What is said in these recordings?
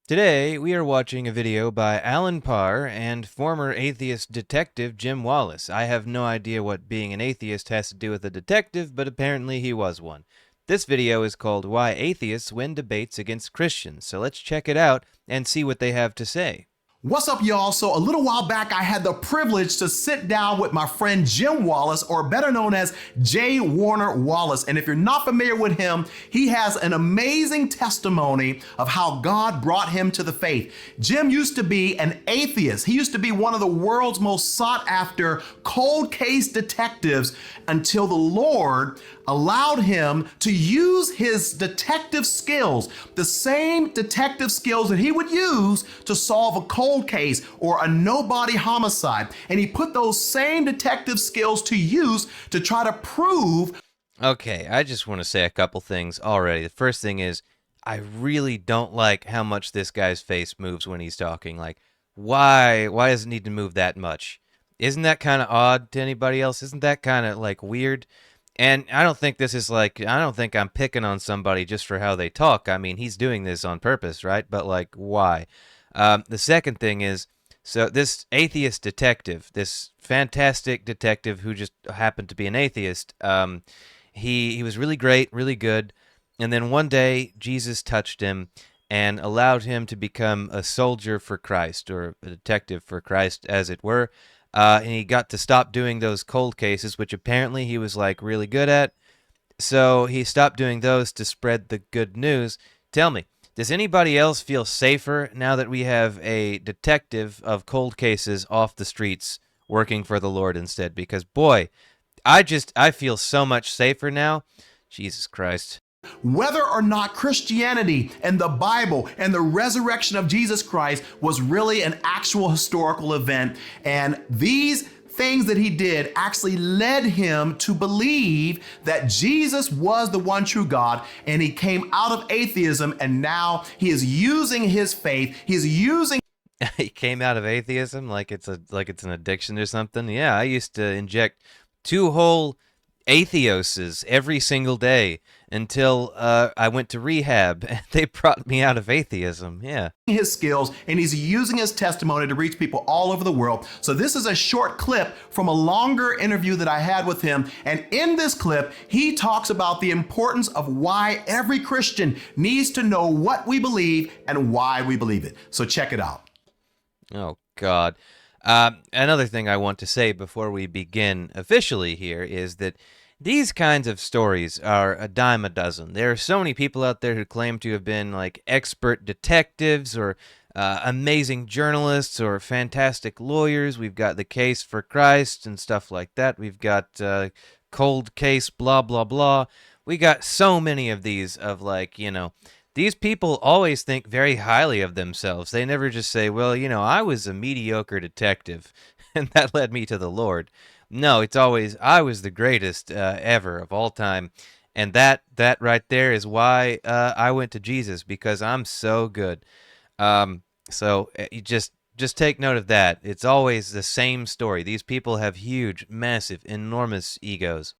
Today, we are watching a video by Allen Parr and former atheist detective Jim Wallace. I have no idea what being an atheist has to do with a detective, but apparently he was one. This video is called Why Atheists Win Debates Against Christians, so let's check it out and see what they have to say. What's up, y'all? So a little while back, I had the privilege to sit down with my friend Jim Wallace, or better known as J. Warner Wallace. And if you're not familiar with him, he has an amazing testimony of how God brought him to the faith. Jim used to be an atheist. He used to be one of the world's most sought after cold case detectives until the Lord allowed him to use his detective skills, the same detective skills that he would use to solve a cold case or a nobody homicide. And he put those same detective skills to use to try to prove. Okay, I just want to say a couple things already. The first thing is, I really don't like how much this guy's face moves when he's talking. Like, why does it need to move that much? Isn't that kind of odd to anybody else? Isn't that kind of like weird? And I don't think this is like, I don't think I'm picking on somebody just for how they talk. I mean, he's doing this on purpose, right? But like, why? The second thing is, so this atheist detective, this fantastic detective who just happened to be an atheist, he was really great, really good. And then one day, Jesus touched him and allowed him to become a soldier for Christ, or a detective for Christ, as it were. And he got to stop doing those cold cases, which apparently he was like really good at. So he stopped doing those to spread the good news. Tell me, does anybody else feel safer now that we have a detective of cold cases off the streets working for the Lord instead? Because boy, I feel so much safer now. Jesus Christ. Whether or not Christianity and the Bible and the resurrection of Jesus Christ was really an actual historical event. And these things that he did actually led him to believe that Jesus was the one true God, and he came out of atheism, and now he is using his faith. He's using He came out of atheism like it's an addiction or something. Yeah, I used to inject 2 whole atheoses every single day until I went to rehab and they brought me out of atheism. Yeah. his skills, and he's using his testimony to reach people all over the world. So this is a short clip from a longer interview that I had with him. And in this clip, he talks about the importance of why every Christian needs to know what we believe and why we believe it. So check it out. Oh, God. Another thing I want to say before we begin officially here is that these kinds of stories are a dime a dozen. There are so many people out there who claim to have been like expert detectives or amazing journalists or fantastic lawyers. We've got the case for Christ and stuff like that. We've got cold case, blah, blah, blah. We got so many of these of like, these people always think very highly of themselves. They never just say, well, I was a mediocre detective and that led me to the Lord. No, it's always, I was the greatest ever of all time. And that right there is why I went to Jesus, because I'm so good. You just take note of that. It's always the same story. These people have huge, massive, enormous egos.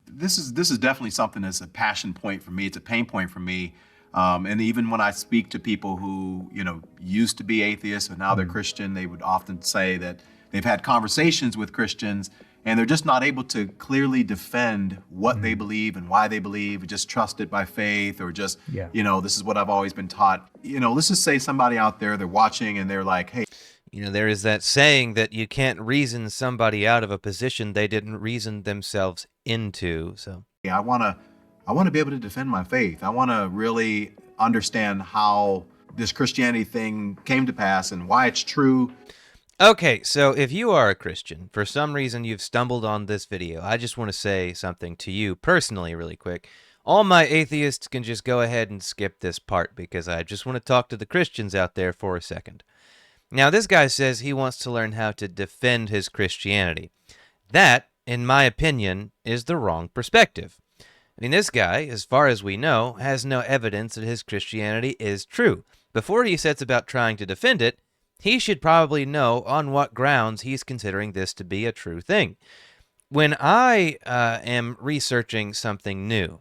This is definitely something that's a passion point for me. It's a pain point for me. And even when I speak to people who, used to be atheists and now they're Christian, they would often say that they've had conversations with Christians and they're just not able to clearly defend what they believe and why they believe, just trust it by faith, or just, this is what I've always been taught. Let's just say somebody out there, they're watching and they're like, hey. There is that saying that you can't reason somebody out of a position they didn't reason themselves into. So I want to be able to defend my faith. I want to really understand how this Christianity thing came to pass and why it's true. Okay, so if you are a Christian, for some reason you've stumbled on this video, I just want to say something to you personally really quick. All my atheists can just go ahead and skip this part because I just want to talk to the Christians out there for a second. Now, this guy says he wants to learn how to defend his Christianity. That, in my opinion, is the wrong perspective. I mean, this guy, as far as we know, has no evidence that his Christianity is true. Before he sets about trying to defend it, he should probably know on what grounds he's considering this to be a true thing. When I am researching something new,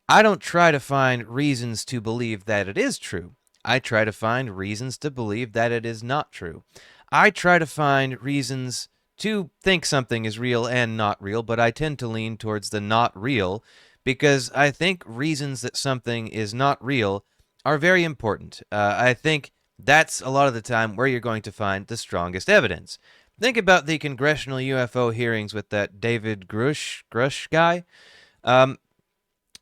I don't try to find reasons to believe that it is true. I try to find reasons to believe that it is not true. I try to find reasons to think something is real and not real, but I tend to lean towards the not real because I think reasons that something is not real are very important. I think that's a lot of the time where you're going to find the strongest evidence. Think about the congressional UFO hearings with that David Grush guy. Um,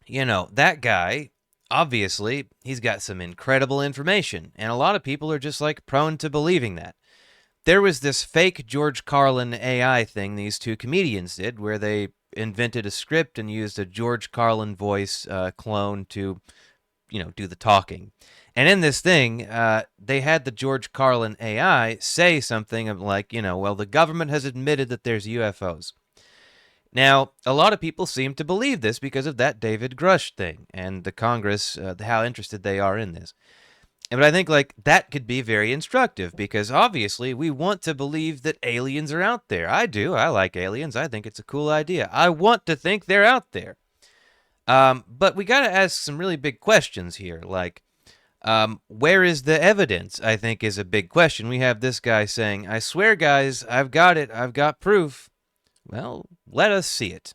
that guy, obviously, he's got some incredible information, and a lot of people are just like prone to believing that. There was this fake George Carlin AI thing these two comedians did where they invented a script and used a George Carlin voice clone to, do the talking. And in this thing, they had the George Carlin AI say something like, well, the government has admitted that there's UFOs. Now, a lot of people seem to believe this because of that David Grush thing and the Congress, how interested they are in this. But I think that could be very instructive because obviously we want to believe that aliens are out there. I do. I like aliens. I think it's a cool idea. I want to think they're out there. But we got to ask some really big questions here. Where is the evidence? I think is a big question. We have this guy saying, I swear, guys, I've got it. I've got proof. Well, let us see it.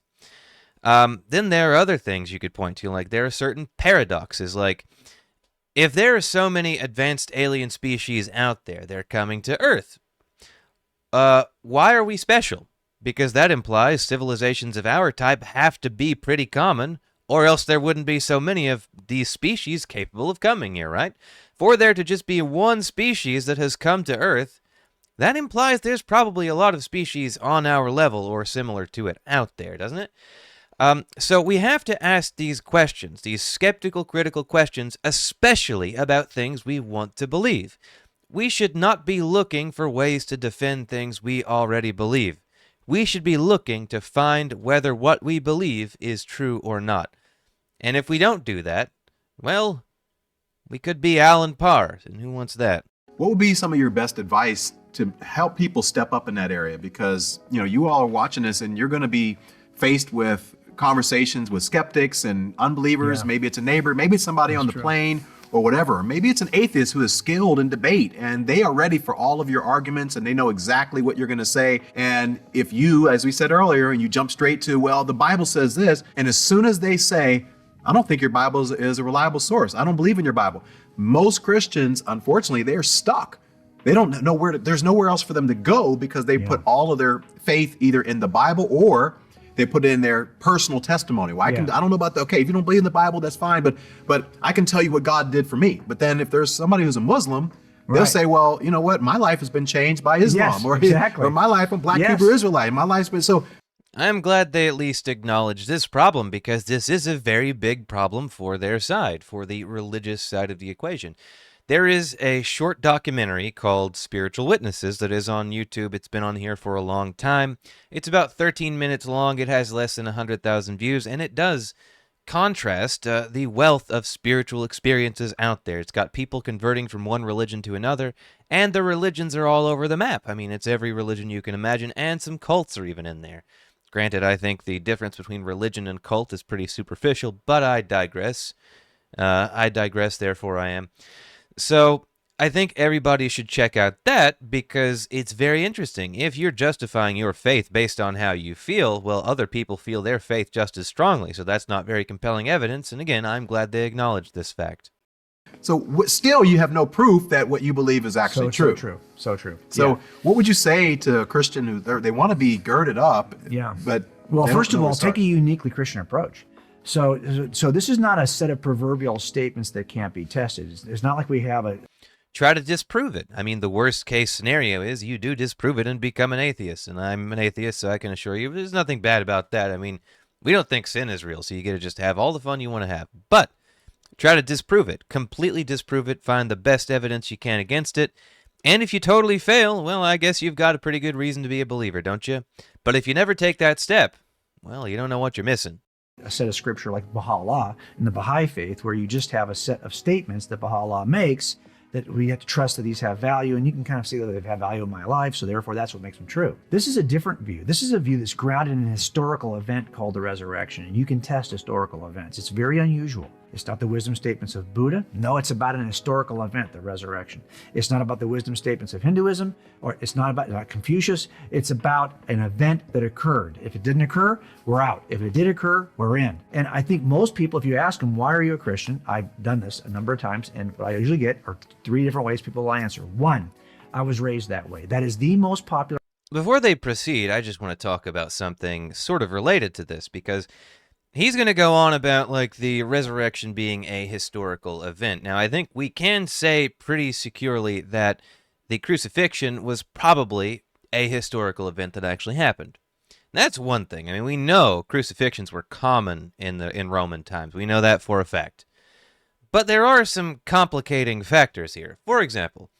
Then there are other things you could point to. Like there are certain paradoxes. Like if there are so many advanced alien species out there, they're coming to Earth. Why are we special? Because that implies civilizations of our type have to be pretty common, or else there wouldn't be so many of these species capable of coming here, right? For there to just be one species that has come to Earth, that implies there's probably a lot of species on our level or similar to it out there, doesn't it? So we have to ask these questions, these skeptical, critical questions, especially about things we want to believe. We should not be looking for ways to defend things we already believe. We should be looking to find whether what we believe is true or not. And if we don't do that, well, we could be Allen Parr, and who wants that? What would be some of your best advice to help people step up in that area? Because, you all are watching this and you're going to be faced with conversations with skeptics and unbelievers. Yeah. Maybe it's a neighbor, maybe it's somebody on the plane or whatever. Maybe it's an atheist who is skilled in debate and they are ready for all of your arguments and they know exactly what you're going to say. And if you, as we said earlier, and you jump straight to, well, the Bible says this, and as soon as they say, I don't think your Bible is a reliable source, I don't believe in your Bible, most Christians, unfortunately, they're stuck. They don't know there's nowhere else for them to go because they put all of their faith either in the Bible or they put in their personal testimony. Well, I don't know about if you don't believe in the Bible, that's fine, but I can tell you what God did for me. But then if there's somebody who's a Muslim, they'll say, well, you know what? My life has been changed by Islam, or my life, I'm Black Hebrew Israelite. My life's been so. I'm glad they at least acknowledge this problem because this is a very big problem for their side, for the religious side of the equation. There is a short documentary called Spiritual Witnesses that is on YouTube. It's been on here for a long time. It's about 13 minutes long. It has less than 100,000 views, and it does contrast the wealth of spiritual experiences out there. It's got people converting from one religion to another, and the religions are all over the map. I mean, it's every religion you can imagine, and some cults are even in there. Granted, I think the difference between religion and cult is pretty superficial, but I digress. Therefore I am. So I think everybody should check out that because it's very interesting. If you're justifying your faith based on how you feel, well, other people feel their faith just as strongly, so that's not very compelling evidence, and again, I'm glad they acknowledge this fact. So still, you have no proof that what you believe is actually true. So true. So what would you say to a Christian who they want to be girded up? Yeah. But well, first of all, take a uniquely Christian approach. So this is not a set of proverbial statements that can't be tested. It's not like we have a. Try to disprove it. I mean, the worst case scenario is you do disprove it and become an atheist. And I'm an atheist, so I can assure you there's nothing bad about that. I mean, we don't think sin is real, so you get to just have all the fun you want to have. But try to disprove it. Completely disprove it. Find the best evidence you can against it. And if you totally fail, well, I guess you've got a pretty good reason to be a believer, don't you? But if you never take that step, well, you don't know what you're missing. A set of scripture like Baha'u'llah in the Baha'i faith, where you just have a set of statements that Baha'u'llah makes that we have to trust that these have value, and you can kind of see that they've had value in my life, so therefore that's what makes them true. This is a different view. This is a view that's grounded in a historical event called the resurrection, and you can test historical events. It's very unusual. It's not the wisdom statements of Buddha. No, it's about an historical event, the resurrection. It's not about the wisdom statements of Hinduism, or it's not about Confucius. It's about an event that occurred. If it didn't occur, we're out. If it did occur, we're in. And I think most people, if you ask them, why are you a Christian? I've done this a number of times, and what I usually get are 3 different ways people will answer. 1, I was raised that way. That is the most popular. Before they proceed, I just want to talk about something sort of related to this, because he's going to go on about like the resurrection being a historical event. Now, I think we can say pretty securely that the crucifixion was probably a historical event that actually happened. That's one thing. I mean, we know crucifixions were common in Roman times. We know that for a fact. But there are some complicating factors here. For example,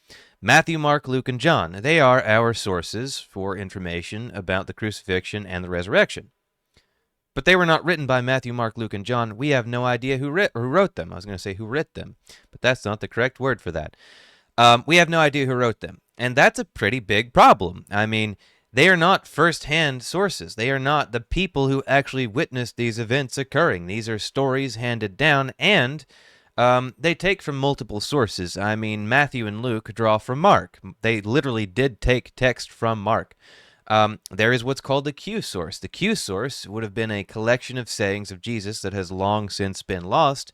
Matthew, Mark, Luke, and John, they are our sources for information about the crucifixion and the resurrection. But they were not written by Matthew, Mark, Luke, and John. We have no idea who wrote them. I was going to say who writ them, but that's not the correct word for that. We have no idea who wrote them, and that's a pretty big problem. I mean, they are not first-hand sources. They are not the people who actually witnessed these events occurring. These are stories handed down, and they take from multiple sources. I mean, Matthew and Luke draw from Mark. They literally did take text from Mark. There is what's called the Q source. The Q source would have been a collection of sayings of Jesus that has long since been lost,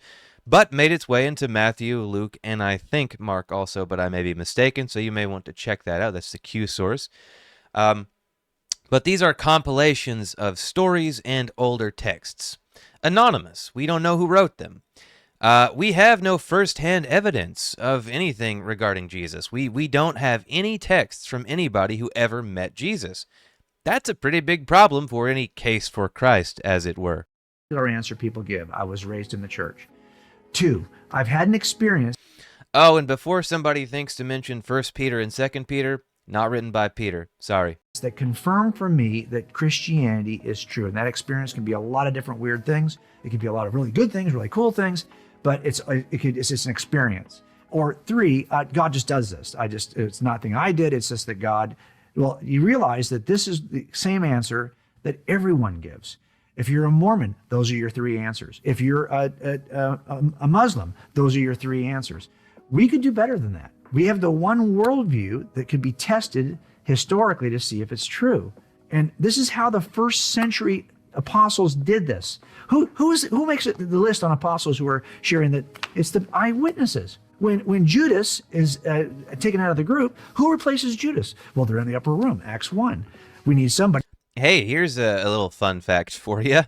but made its way into Matthew, Luke, and I think Mark also, but I may be mistaken, so you may want to check that out. That's the Q source. But these are compilations of stories and older texts. Anonymous. We don't know who wrote them. We have no first-hand evidence of anything regarding Jesus. We don't have any texts from anybody who ever met Jesus. That's a pretty big problem for any case for Christ, as it were. Answer people give. I was raised in the church. 2, I've had an experience. Oh, and before somebody thinks to mention 1 Peter and 2 Peter, not written by Peter. Sorry. That confirmed for me that Christianity is true. And that experience can be a lot of different weird things. It can be a lot of really good things, really cool things. But it's just an experience. Or 3, God just does this. It's nothing I did. It's just that God, well, you realize that this is the same answer that everyone gives. If you're a Mormon, those are your 3 answers. If you're a Muslim, those are your 3 answers. We could do better than that. We have the one worldview that could be tested historically to see if it's true. And this is how the first century apostles did this. Who makes it the list on apostles who are sharing that? It's the eyewitnesses. When Judas is taken out of the group, who replaces Judas? Well, they're in the upper room, Acts 1. We need somebody. Hey, here's a little fun fact for you.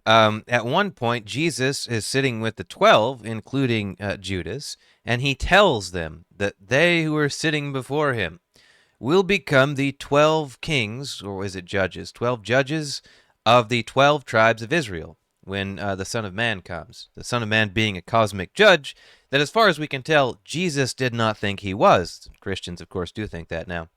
At one point, Jesus is sitting with the 12, including Judas, and he tells them that they who are sitting before him will become the 12 kings, or is it judges? 12 judges of the 12 tribes of Israel when the Son of Man comes. The Son of Man being a cosmic judge that, as far as we can tell, Jesus did not think he was. Christians, of course, do think that now.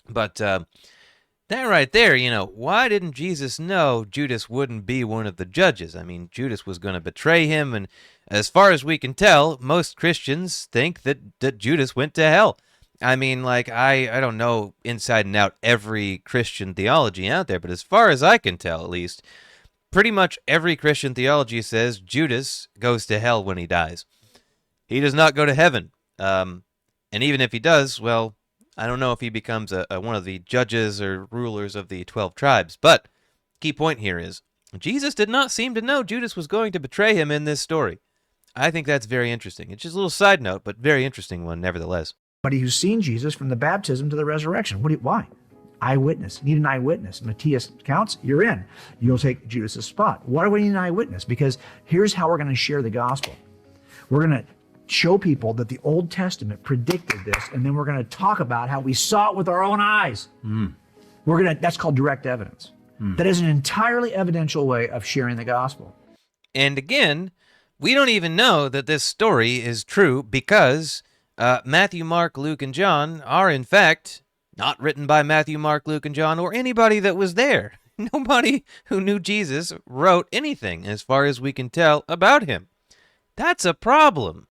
But that right there, why didn't Jesus know Judas wouldn't be one of the judges? I mean, Judas was going to betray him, and as far as we can tell, most Christians think that Judas went to hell. I mean, like, I don't know inside and out every Christian theology out there, but as far as I can tell, at least, pretty much every Christian theology says Judas goes to hell when he dies. He does not go to heaven. And even if he does, well, I don't know if he becomes one of the judges or rulers of the 12 tribes. But key point here is, Jesus did not seem to know Judas was going to betray him in this story. I think that's very interesting. It's just a little side note, but very interesting one nevertheless. Somebody who's seen Jesus from the baptism to the resurrection. Why? Eyewitness. You need an eyewitness. Matthias counts, you're in. You'll take Judas's spot. Why do we need an eyewitness? Because here's how we're going to share the gospel. We're going to show people that the Old Testament predicted this, and then we're going to talk about how we saw it with our own eyes. That's called direct evidence. That is an entirely evidential way of sharing the gospel. And again, we don't even know that this story is true because Matthew, Mark, Luke, and John are, in fact, not written by Matthew, Mark, Luke, and John, or anybody that was there. Nobody who knew Jesus wrote anything, as far as we can tell, about him. That's a problem.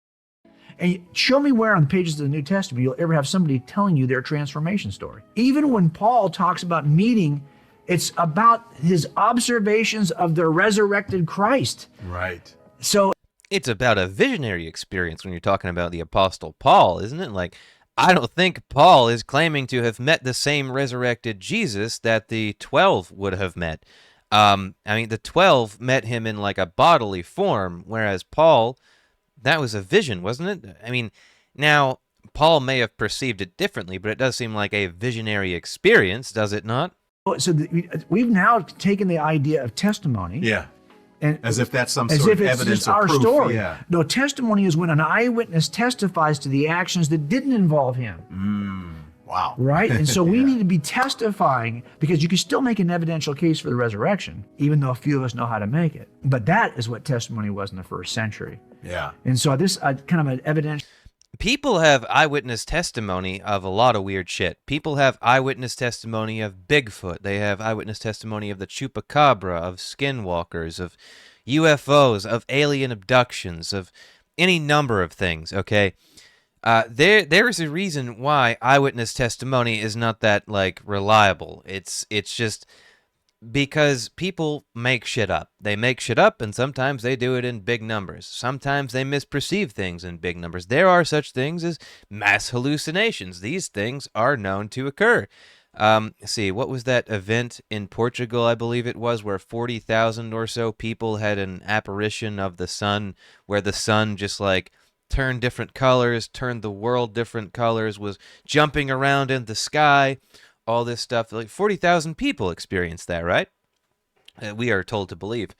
And show me where on the pages of the New Testament you'll ever have somebody telling you their transformation story. Even when Paul talks about meeting, it's about his observations of the resurrected Christ. Right. So It's about a visionary experience when you're talking about the Apostle Paul, isn't it? Like, I don't think Paul is claiming to have met the same resurrected Jesus that the 12 would have met. I mean, the 12 met him in like a bodily form, whereas Paul, that was a vision, wasn't it? I mean, now, Paul may have perceived it differently, but it does seem like a visionary experience, does it not? So we've now taken the idea of testimony. Yeah. And As if that's some as sort if of it's evidence just or our proof. story. Yeah. No, testimony is when an eyewitness testifies to the actions that didn't involve him. Wow. Right? And so we Yeah. need to be testifying, because you can still make an evidential case for the resurrection, even though a few of us know how to make it. But that is what testimony was in the first century. Yeah. And so this kind of an evidential. People have eyewitness testimony of a lot of weird shit. People have eyewitness testimony of Bigfoot. They have eyewitness testimony of the chupacabra, of skinwalkers, of UFOs, of alien abductions, of any number of things, okay? There is a reason why eyewitness testimony is not that, like, reliable. It's just because people make shit up. They make shit up, and sometimes they do it in big numbers. Sometimes they misperceive things in big numbers. There are such things as mass hallucinations. These things are known to occur. See, what was that event in Portugal, I believe it was, where 40,000 or so people had an apparition of the sun, where the sun just, like, turned different colors, turned the world different colors, was jumping around in the sky, all this stuff. Like 40,000 people experienced that, right? We are told to believe.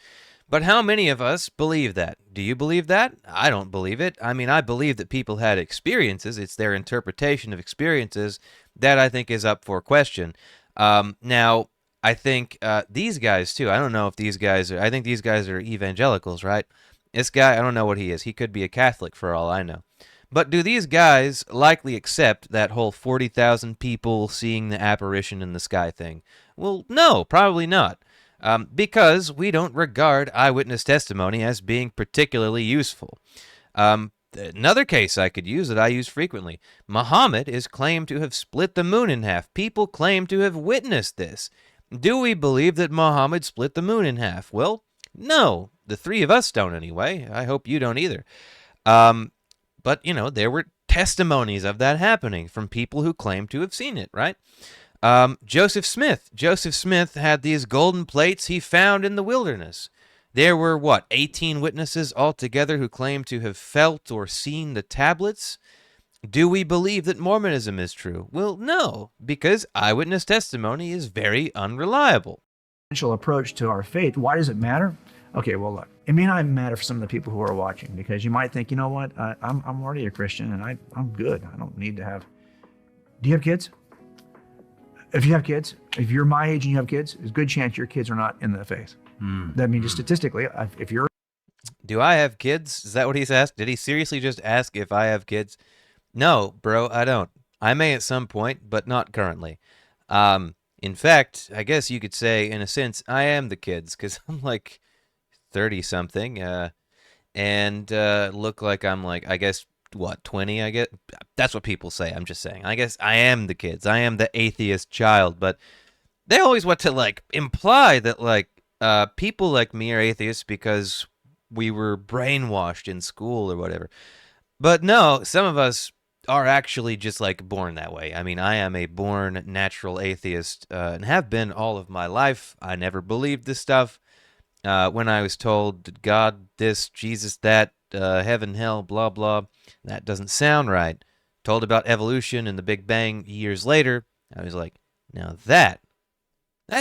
But how many of us believe that? Do you believe that? I don't believe it. I mean, I believe that people had experiences. It's their interpretation of experiences that I think is up for question. Now, I think these guys, too, I don't know if these guys are, I think these guys are evangelicals, right? This guy, I don't know what he is. He could be a Catholic for all I know. But do these guys likely accept that whole 40,000 people seeing the apparition in the sky thing? Well, no, probably not. Because we don't regard eyewitness testimony as being particularly useful. Another case I could use that I use frequently. Muhammad is claimed to have split the moon in half. People claim to have witnessed this. Do we believe that Muhammad split the moon in half? Well, no. The three of us don't anyway. I hope you don't either. But, you know, there were testimonies of that happening from people who claimed to have seen it, right? Joseph Smith. Joseph Smith had these golden plates he found in the wilderness. There were, 18 witnesses altogether who claimed to have felt or seen the tablets? Do we believe that Mormonism is true? Well, no, because eyewitness testimony is very unreliable. Approach to our faith. Why does it matter? Okay, well, look, it may not matter for some of the people who are watching, because you might think, you know what, I'm already a Christian and I'm good. I don't need to have. Do you have kids? If you have kids, if you're my age and you have kids, there's a good chance your kids are not in the faith. That means statistically, if you're. Do I have kids? Is that what he's asked? Did he seriously just ask if I have kids? No, bro, I don't. I may at some point, but not currently. In fact, I guess you could say, in a sense, I am the kids, because I'm like 30-something, and look like I'm like, I guess, 20, I guess? That's what people say, I'm just saying. I guess I am the kids. I am the atheist child, but they always want to, like, imply that, like, people like me are atheists because we were brainwashed in school or whatever. But no, some of us are actually just, like, born that way. I mean, I am a born natural atheist, and have been all of my life. I never believed this stuff. When I was told God this, Jesus that, heaven, hell, blah, blah, that doesn't sound right. Told about evolution and the Big Bang years later, I was like, now that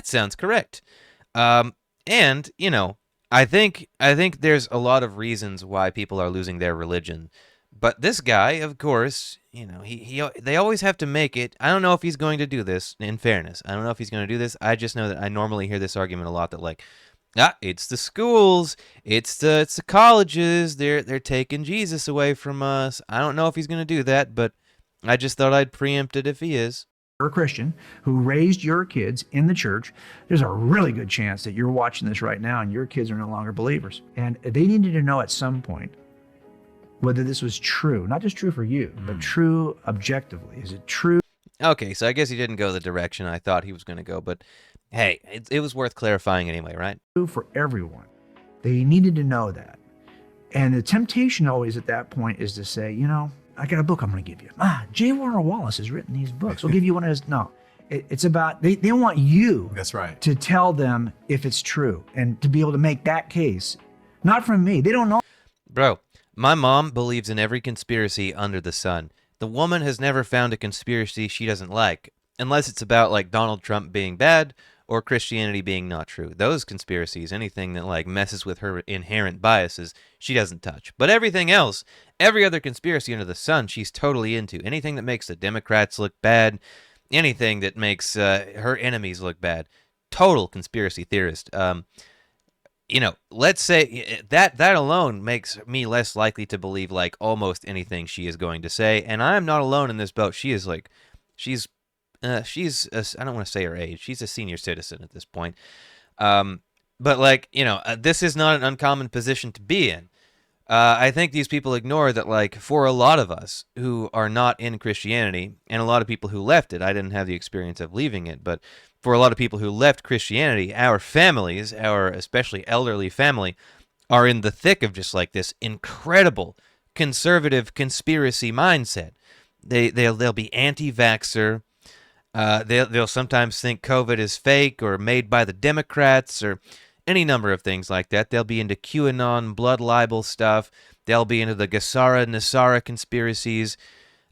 sounds correct. And, you know, I think there's a lot of reasons why people are losing their religion. But this guy, of course, you know, they always have to make it. I don't know if he's going to do this, in fairness. I don't know if he's going to do this. I just know that I normally hear this argument a lot that, like, it's the schools, it's the colleges, they're taking Jesus away from us. I don't know if he's going to do that, but I just thought I'd preempt it if he is. You're a Christian who raised your kids in the church, there's a really good chance that you're watching this right now and your kids are no longer believers. And they needed to know at some point whether this was true, not just true for you, but true objectively. Is it true? Okay, so I guess he didn't go the direction I thought he was going to go, but hey, it was worth clarifying anyway, right? For everyone. They needed to know that. And the temptation always at that point is to say, you know, I got a book I'm going to give you. J. Warner Wallace has written these books. We'll give you one of his. No, it's about, they want you That's right. to tell them if it's true and to be able to make that case. Not from me. They don't know. Bro, my mom believes in every conspiracy under the sun. The woman has never found a conspiracy she doesn't like, unless it's about like Donald Trump being bad or Christianity being not true. Those conspiracies, anything that like messes with her inherent biases, she doesn't touch. But everything else, every other conspiracy under the sun, she's totally into. Anything that makes the Democrats look bad, anything that makes her enemies look bad. Total conspiracy theorist. You know, let's say that alone makes me less likely to believe like almost anything she is going to say. And I'm not alone in this boat. She is like, she's I don't want to say her age. She's a senior citizen at this point. But like, you know, this is not an uncommon position to be in. I think these people ignore that, like, for a lot of us who are not in Christianity, and a lot of people who left it, I didn't have the experience of leaving it, but for a lot of people who left Christianity, our families, our especially elderly family, are in the thick of just like this incredible conservative conspiracy mindset. They'll be anti-vaxxer. They'll sometimes think COVID is fake or made by the Democrats or any number of things like that. They'll be into QAnon, blood libel stuff. They'll be into the Nasara conspiracies.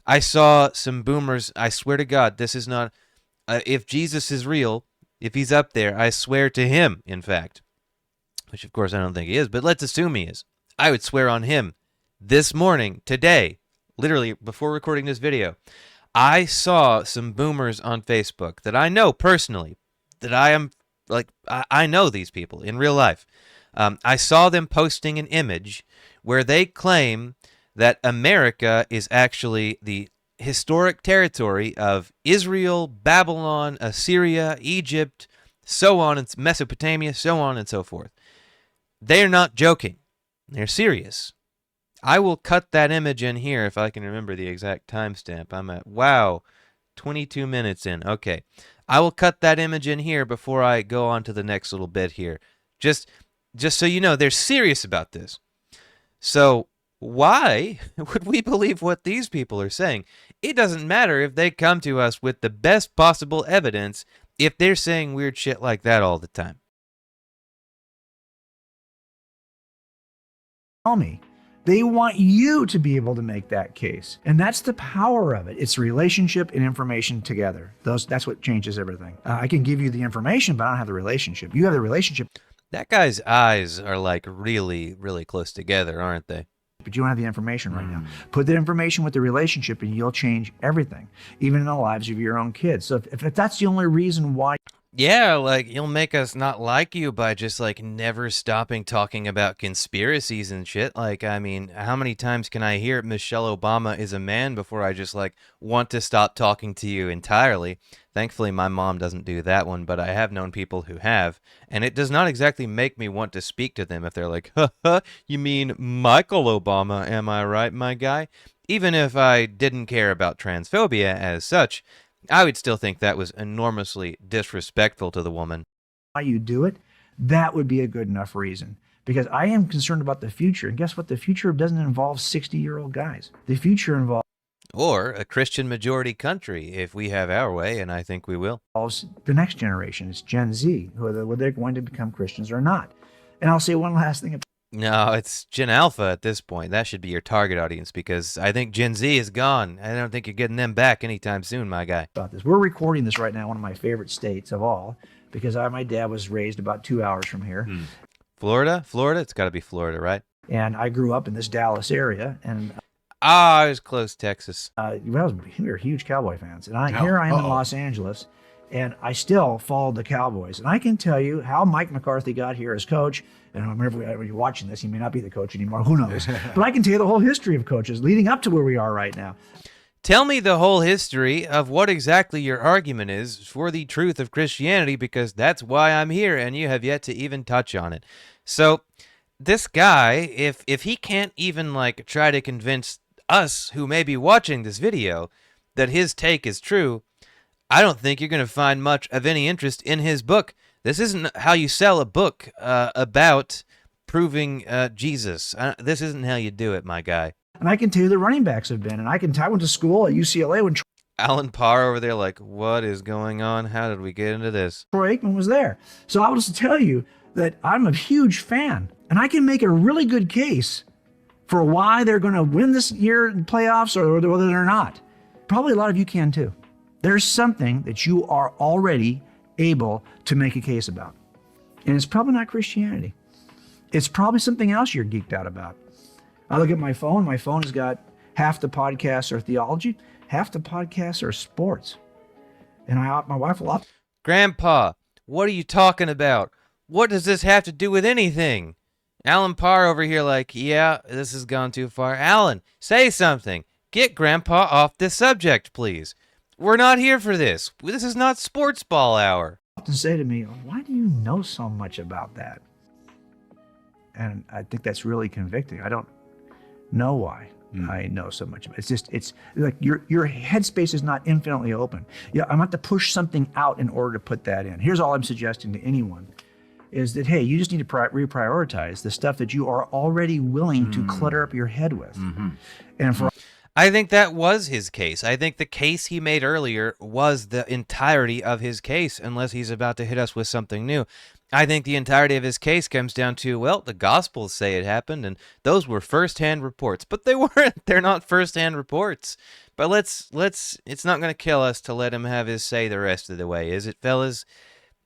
I saw some boomers, I swear to God, this is not, if Jesus is real, if he's up there, I swear to him, in fact, which of course I don't think he is, but let's assume he is. I would swear on him this morning, today, literally before recording this video. I saw some boomers on Facebook that I know personally, that I am, like, I know these people in real life. I saw them posting an image where they claim that America is actually the historic territory of Israel, Babylon, Assyria, Egypt, so on, and Mesopotamia, so on and so forth. They're not joking. They're serious. I will cut that image in here if I can remember the exact timestamp. I'm at, wow, 22 minutes in. Okay. I will cut that image in here before I go on to the next little bit here. Just so you know, they're serious about this. So why would we believe what these people are saying? It doesn't matter if they come to us with the best possible evidence if they're saying weird shit like that all the time. Tell me. They want you to be able to make that case. And that's the power of it. It's relationship and information together. That's what changes everything. I can give you the information, but I don't have the relationship. You have the relationship. That guy's eyes are like really, really close together, aren't they? But you don't have the information right now. Put the information with the relationship and you'll change everything, even in the lives of your own kids. So if that's the only reason why. Yeah, like, you'll make us not like you by just, like, never stopping talking about conspiracies and shit. Like, I mean, how many times can I hear Michelle Obama is a man before I just, like, want to stop talking to you entirely? Thankfully, my mom doesn't do that one, but I have known people who have, and it does not exactly make me want to speak to them if they're like, you mean Michael Obama, am I right, my guy? Even if I didn't care about transphobia as such, I would still think that was enormously disrespectful to the woman. Why you do it, that would be a good enough reason. Because I am concerned about the future. And guess what? The future doesn't involve 60-year-old guys. The future involves... Or a Christian majority country, if we have our way, and I think we will. The next generation. It's Gen Z, whether they're going to become Christians or not. And I'll say one last thing. No, it's Gen Alpha at this point. That should be your target audience because I think Gen Z is gone. I don't think you're getting them back anytime soon, my guy. About this. We're recording this right now, one of my favorite states of all, because my dad was raised about 2 hours from here. Florida? It's got to be Florida, right? And I grew up in this Dallas area. And I was close, Texas. we were huge Cowboy fans. And here I am in Los Angeles, and I still followed the Cowboys. And I can tell you how Mike McCarthy got here as coach. And I remember when you're watching this, he may not be the coach anymore. Who knows? But I can tell you the whole history of coaches leading up to where we are right now. Tell me the whole history of what exactly your argument is for the truth of Christianity, because that's why I'm here, and you have yet to even touch on it. So this guy, if he can't even like try to convince us who may be watching this video that his take is true, I don't think you're going to find much of any interest in his book. This isn't how you sell a book about proving Jesus. This isn't how you do it, my guy. And I can tell you the running backs have been. And I went to school at UCLA when Allen Parr over there like, what is going on? How did we get into this? Troy Aikman was there. So I'll just tell you that I'm a huge fan. And I can make a really good case for why they're going to win this year in playoffs or whether they're not. Probably a lot of you can too. There's something that you are already able to make a case about. And it's probably not Christianity. It's probably something else you're geeked out about. I look at my phone. My phone has got half the podcasts are theology, half the podcasts are sports. And my wife will often... Grandpa, what are you talking about? What does this have to do with anything? Allen Parr over here like, yeah, this has gone too far. Allen, say something. Get Grandpa off this subject, please. We're not here for this. This is not sports ball hour. Often say to me, why do you know so much about that? And I think that's really convicting. I don't know why I know so much about it. It's like your headspace is not infinitely open. Yeah, I'm going to push something out in order to put that in. Here's all I'm suggesting to anyone is that, hey, you just need to reprioritize the stuff that you are already willing to clutter up your head with. And for I think that was his case. I think the case he made earlier was the entirety of his case, unless he's about to hit us with something new. I think the entirety of his case comes down to, well, the Gospels say it happened, and those were first-hand reports. But they weren't. They're not first-hand reports. But let's. It's not going to kill us to let him have his say the rest of the way, is it, fellas?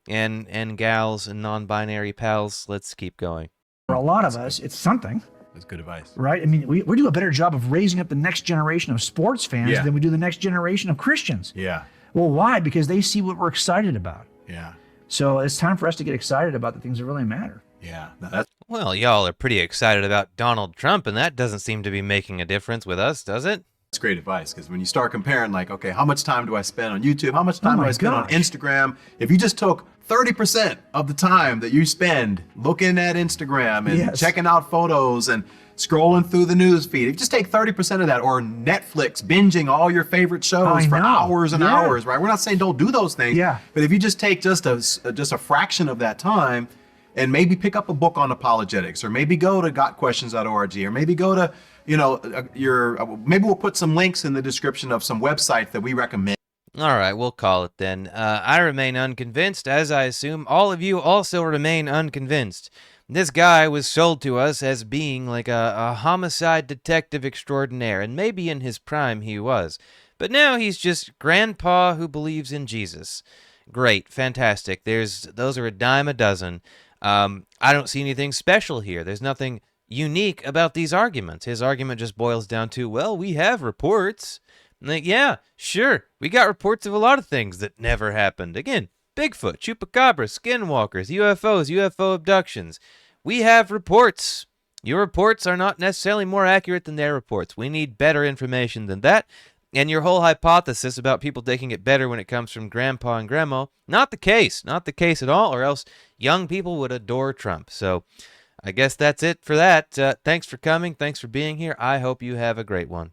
And gals and non-binary pals, let's keep going. a lot of us, it's something. That's good advice. Right? I mean, we do a better job of raising up the next generation of sports fans than we do the next generation of Christians. Yeah. Well, why? Because they see what we're excited about. Yeah. So it's time for us to get excited about the things that really matter. Yeah. No, that's Well, y'all are pretty excited about Donald Trump, and that doesn't seem to be making a difference with us, does it? great advice, because when you start comparing, like, okay, how much time do I spend on YouTube? How much time do I spend on Instagram? If you just took 30% of the time that you spend looking at Instagram and checking out photos and scrolling through the news feed, if you just take 30% of that, or Netflix binging all your favorite shows for hours and hours, right? We're not saying don't do those things, but if you just take just a fraction of that time and maybe pick up a book on apologetics, or maybe go to gotquestions.org, or maybe go to, maybe we'll put some links in the description of some websites that we recommend. All right, we'll call it then. I remain unconvinced, as I assume all of you also remain unconvinced. This guy was sold to us as being like a homicide detective extraordinaire, and maybe in his prime he was. But now he's just grandpa who believes in Jesus. Great, fantastic. Those are a dime a dozen. I don't see anything special here. There's nothing unique about these arguments. His argument just boils down to, well, we have reports. Like, yeah, sure, we got reports of a lot of things that never happened. Again, Bigfoot, Chupacabra, Skinwalkers, UFOs, UFO abductions. We have reports. Your reports are not necessarily more accurate than their reports. We need better information than that. And your whole hypothesis about people taking it better when it comes from grandpa and grandma, not the case. Not the case at all, or else young people would adore Trump. So I guess that's it for that. Thanks for coming. Thanks for being here. I hope you have a great one.